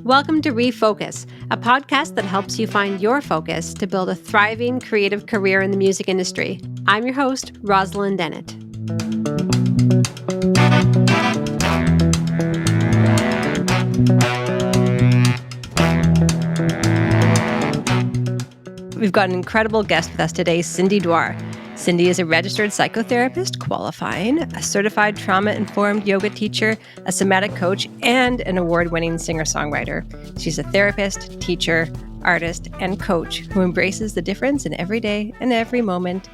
Welcome to ReFocus, a podcast that helps you find your focus to build a thriving creative career in the music industry. I'm your host, Rosalind Dennett. We've got an incredible guest with us today, Cindy Doire. Cindy is a registered psychotherapist, qualifying, a certified trauma-informed yoga teacher, a somatic coach, and an award-winning singer-songwriter. She's a therapist, teacher, artist, and coach who embraces the difference in every day and every moment.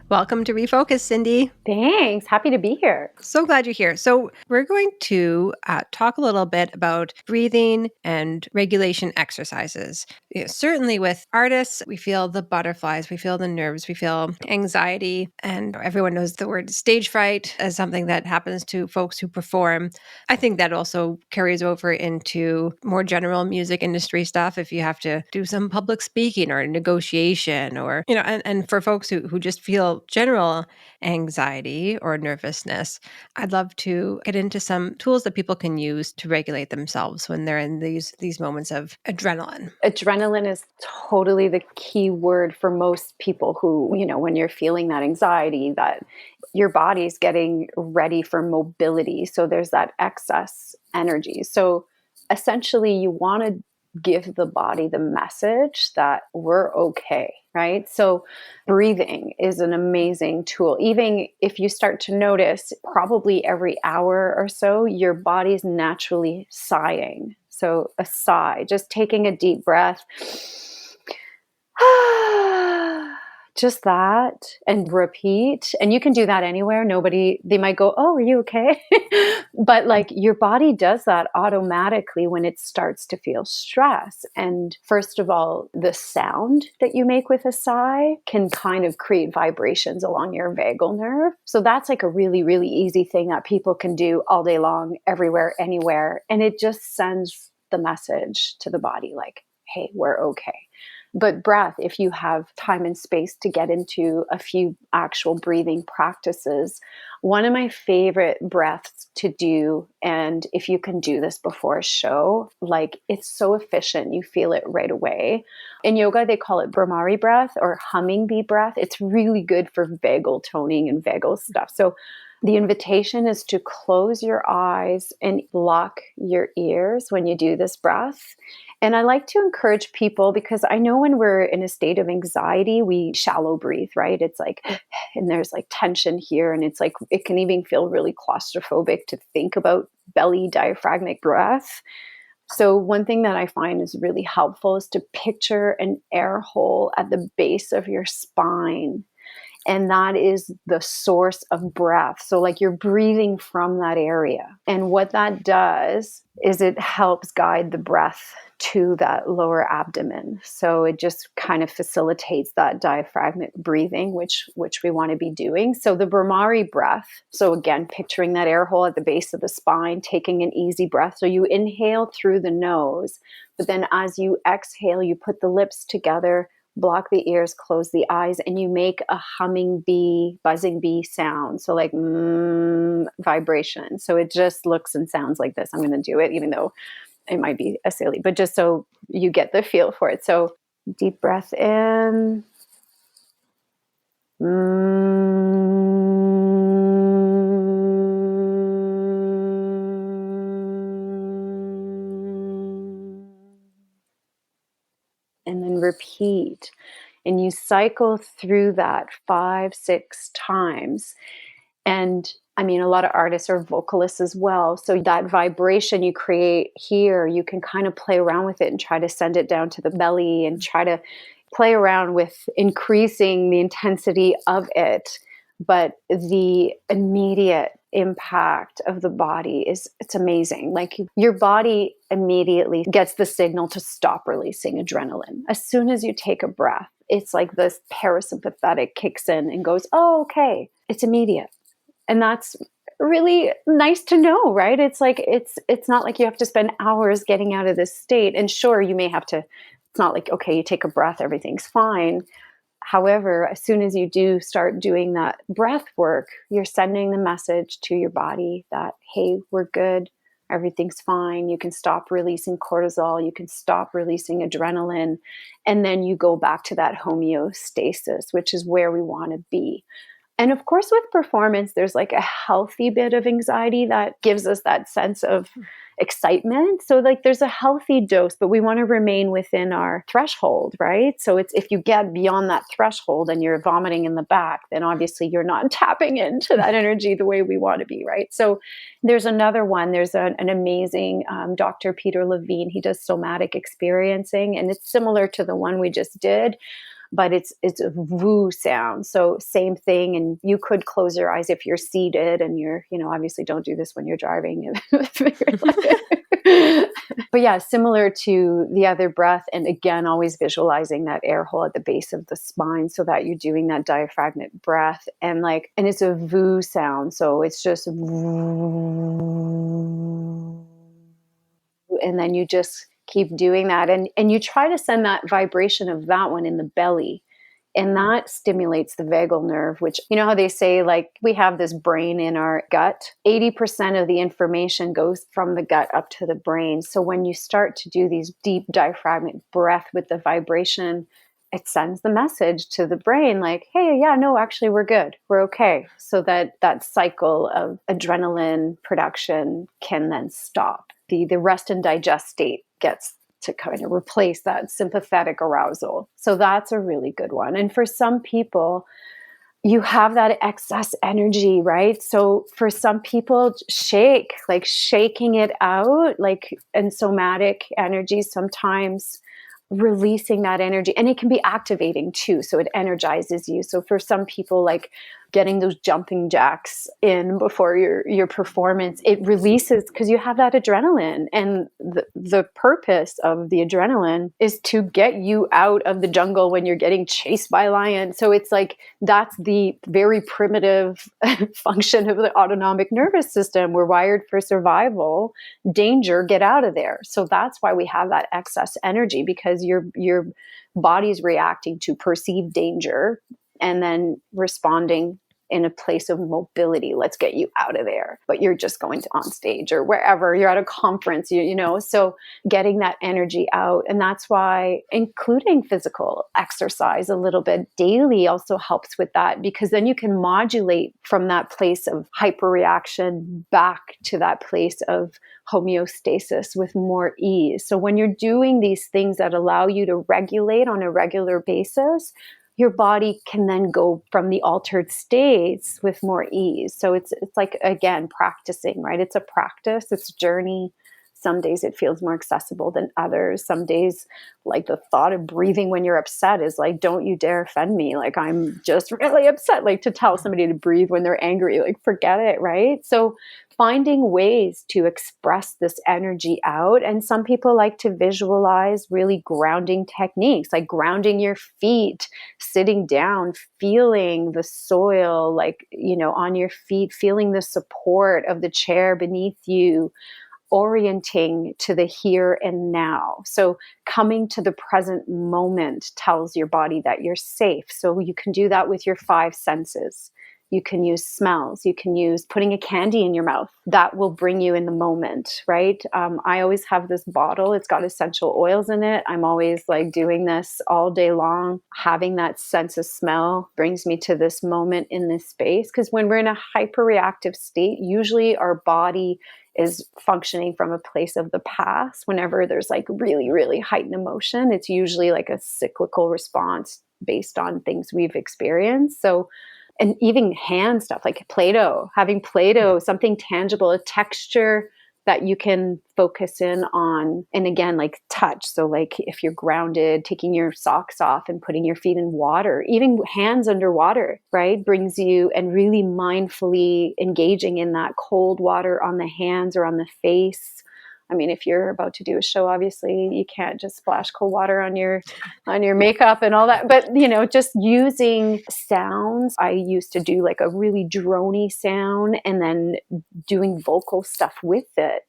Welcome to ReFocus, Cindy. Thanks. Happy to be here. So glad you're here. So we're going to talk a little bit about breathing and regulation exercises. Certainly with artists, we feel the butterflies, we feel the nerves, we feel anxiety, and everyone knows the word stage fright as something that happens to folks who perform. I think that also carries over into more general music industry stuff if you have to do some public speaking or negotiation or, and for folks who just feel general anxiety or nervousness, I'd love to get into some tools that people can use to regulate themselves when they're in these moments of adrenaline. Adrenaline is totally the key word for most people who, when you're feeling that anxiety, that your body's getting ready for mobility. So there's that excess energy. So essentially you want to give the body the message that we're okay, right? So breathing is an amazing tool. Even if you start to notice probably every hour or so, your body's naturally sighing. So a sigh, just taking a deep breath, just that, and repeat. And you can do that anywhere. They might go, "Oh, are you okay?" But your body does that automatically when it starts to feel stress. And first of all, the sound that you make with a sigh can kind of create vibrations along your vagal nerve. So that's a really, really easy thing that people can do all day long, everywhere, anywhere. And it just sends the message to the body hey, we're okay. But breath, if you have time and space to get into a few actual breathing practices, one of my favorite breaths to do, and if you can do this before a show, it's so efficient, you feel it right away. In yoga, they call it Brahmari breath or humming bee breath. It's really good for vagal toning and vagal stuff. So the invitation is to close your eyes and block your ears when you do this breath. And I like to encourage people, because I know when we're in a state of anxiety, we shallow breathe, right? It's and there's tension here. And it can even feel really claustrophobic to think about belly diaphragmatic breath. So one thing that I find is really helpful is to picture an air hole at the base of your spine. And that is the source of breath. So you're breathing from that area. And what that does is it helps guide the breath to that lower abdomen. So it just kind of facilitates that diaphragmatic breathing, which we want to be doing. So the Brahmari breath. So again, picturing that air hole at the base of the spine, taking an easy breath. So you inhale through the nose, but then as you exhale, you put the lips together, block the ears, close the eyes, and you make a humming bee, buzzing bee sound. So vibration. So it just looks and sounds like this. I'm going to do it, even though it might be a silly, but just so you get the feel for it. So deep breath in. And then repeat. And you cycle through that 5-6 times. And a lot of artists are vocalists as well. So that vibration you create here, you can kind of play around with it and try to send it down to the belly and try to play around with increasing the intensity of it. But the immediate impact of the body it's amazing. Your body immediately gets the signal to stop releasing adrenaline. As soon as you take a breath, it's this parasympathetic kicks in and goes, "Oh, okay." It's immediate. And that's really nice to know, right? It's not like you have to spend hours getting out of this state. And sure, you may have to, it's not okay, you take a breath, everything's fine. However, as soon as you do start doing that breath work, you're sending the message to your body that, hey, we're good. everything's fine. You can stop releasing cortisol, you can stop releasing adrenaline, and then you go back to that homeostasis, which is where we want to be. And of course, with performance, there's like a healthy bit of anxiety that gives us that sense of excitement. So like there's a healthy dose, but we want to remain within our threshold, right? So it's, if you get beyond that threshold and you're vomiting in the back, then obviously you're not tapping into that energy the way we want to be, right? So there's another one. There's an amazing Dr. Peter Levine. He does somatic experiencing, and it's similar to the one we just did, but it's a woo sound. So same thing. And you could close your eyes if you're seated, and you're, obviously don't do this when you're driving. But yeah, similar to the other breath. And again, always visualizing that air hole at the base of the spine so that you're doing that diaphragmatic breath. And it's a voo sound. So it's just woo. And then you just keep doing that. And you try to send that vibration of that one in the belly. And that stimulates the vagal nerve, which, you know how they say, like, we have this brain in our gut. 80% of the information goes from the gut up to the brain. So when you start to do these deep diaphragmatic breath with the vibration, it sends the message to the brain like, hey, yeah, no, actually, we're good. We're okay. So that cycle of adrenaline production can then stop. The rest and digest state gets to kind of replace that sympathetic arousal. So that's a really good one. And for some people, you have that excess energy, right? So for some people, shaking it out, and somatic energy, sometimes releasing that energy, and it can be activating too. So it energizes you. So for some people, like getting those jumping jacks in before your performance, it releases because you have that adrenaline. And the purpose of the adrenaline is to get you out of the jungle when you're getting chased by lions. So it's like, that's the very primitive function of the autonomic nervous system. We're wired for survival, danger, get out of there. So that's why we have that excess energy, because your body's reacting to perceived danger and then responding in a place of mobility. Let's get you out of there. But you're just going to on stage or wherever, you're at a conference, so getting that energy out. And that's why including physical exercise a little bit daily also helps with that, because then you can modulate from that place of hyperreaction back to that place of homeostasis with more ease. So when you're doing these things that allow you to regulate on a regular basis, your body can then go from the altered states with more ease. So it's like, again, practicing, right? It's a practice, it's a journey. Some days it feels more accessible than others. Some days, like the thought of breathing when you're upset is like, don't you dare offend me. Like, I'm just really upset. Like, to tell somebody to breathe when they're angry, like, forget it, right? So finding ways to express this energy out. And some people like to visualize really grounding techniques, like grounding your feet, sitting down, feeling the soil, on your feet, feeling the support of the chair beneath you, orienting to the here and now. So coming to the present moment tells your body that you're safe. So you can do that with your 5 senses. You can use smells. You can use putting a candy in your mouth. That will bring you in the moment, right? I always have this bottle. It's got essential oils in it. I'm always doing this all day long. Having that sense of smell brings me to this moment in this space. Because when we're in a hyperreactive state, usually our body is functioning from a place of the past. Whenever there's really, really heightened emotion, it's usually like a cyclical response based on things we've experienced. So, and even hand stuff like Play-Doh, having Play-Doh, something tangible, a texture that you can focus in on. And again, touch. So if you're grounded, taking your socks off and putting your feet in water, even hands underwater, right, brings you, and really mindfully engaging in that cold water on the hands or on the face. I mean, if you're about to do a show, obviously you can't just splash cold water on your makeup and all that. But, just using sounds. I used to do a really droney sound, and then doing vocal stuff with it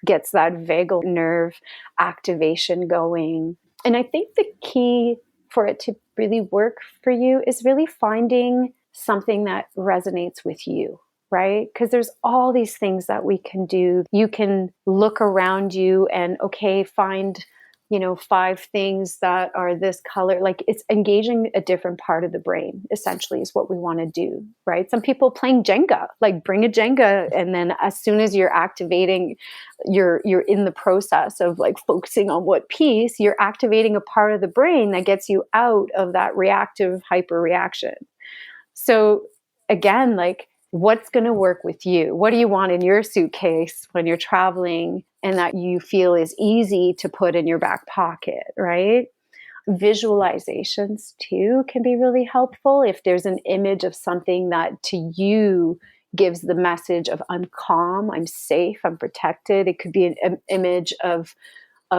gets that vagal nerve activation going. And I think the key for it to really work for you is really finding something that resonates with you. right? Because there's all these things that we can do. You can look around you and, okay, find, 5 things that are this color. Like, it's engaging a different part of the brain, essentially, is what we want to do, right? Some people playing Jenga, like bring a Jenga, and then as soon as you're activating, you're in the process of like focusing on what piece, you're activating a part of the brain that gets you out of that reactive hyper reaction. So again, like, what's going to work with you? What do you want in your suitcase when you're traveling and that you feel is easy to put in your back pocket, right? Visualizations too can be really helpful. If there's an image of something that to you gives the message of I'm calm, I'm safe, I'm protected. It could be an image of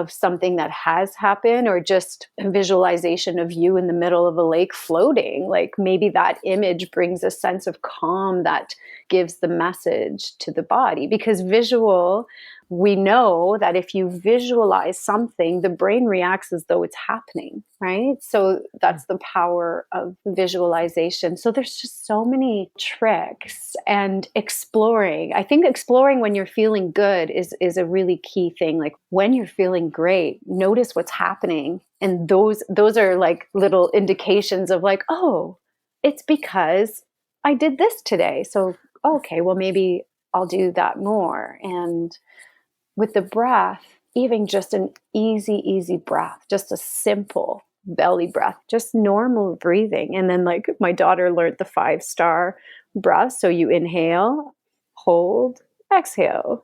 something that has happened, or just a visualization of you in the middle of a lake floating. Like, maybe that image brings a sense of calm that gives the message to the body. Because visual, we know that if you visualize something, the brain reacts as though it's happening, right? So that's the power of visualization. So there's just so many tricks, and exploring. I think exploring when you're feeling good is a really key thing. Like, when you're feeling great, notice what's happening. And those are like little indications of like, oh, it's because I did this today. So, okay, well, maybe I'll do that more. And with the breath, even just an easy breath, just a simple belly breath, just normal breathing. And then, like, my daughter learned the 5-star breath. So you inhale, hold, exhale,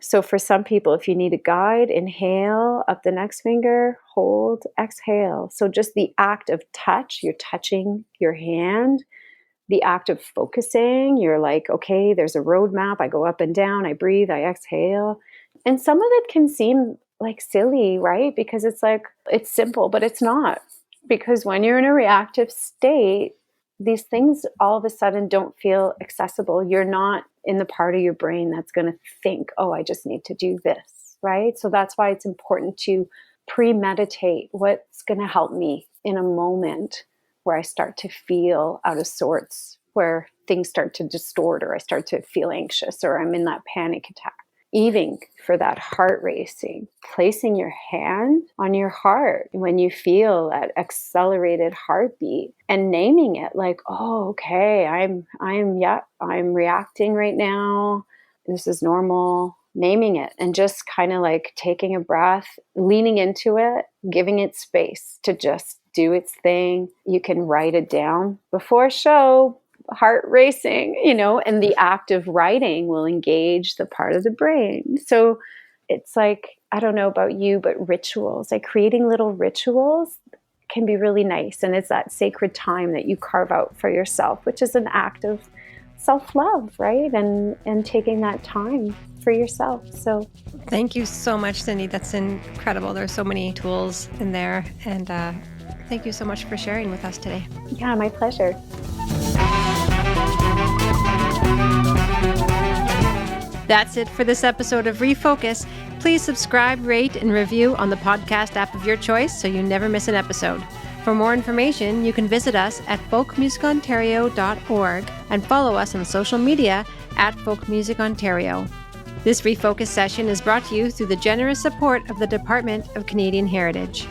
So for some people, if you need a guide, inhale up the next finger, hold, exhale. So just the act of touch, you're touching your hand. The act of focusing, you're like, okay, there's a roadmap. I go up and down, I breathe, I exhale. And some of it can seem like silly, right? Because it's like, it's simple, but it's not. Because when you're in a reactive state, these things all of a sudden don't feel accessible. You're not in the part of your brain that's going to think, oh, I just need to do this, right? So that's why it's important to premeditate what's going to help me in a moment where I start to feel out of sorts, where things start to distort, or I start to feel anxious, or I'm in that panic attack. Even for that heart racing, placing your hand on your heart when you feel that accelerated heartbeat and naming it, like, oh, okay, I'm reacting right now. This is normal. Naming it and just kind of like taking a breath, leaning into it, giving it space to just do its thing. You can write it down before a show, heart racing, and the act of writing will engage the part of the brain. So it's like, I don't know about you, but rituals, like creating little rituals can be really nice. And it's that sacred time that you carve out for yourself, which is an act of self-love, right? And taking that time for yourself. So thank you so much, Cindy. That's incredible. There's so many tools in there. And thank you so much for sharing with us today. Yeah, my pleasure. That's it for this episode of Refocus. Please subscribe, rate, and review on the podcast app of your choice so you never miss an episode. For more information, you can visit us at folkmusicontario.org and follow us on social media at folkmusicontario. This Refocus session is brought to you through the generous support of the Department of Canadian Heritage.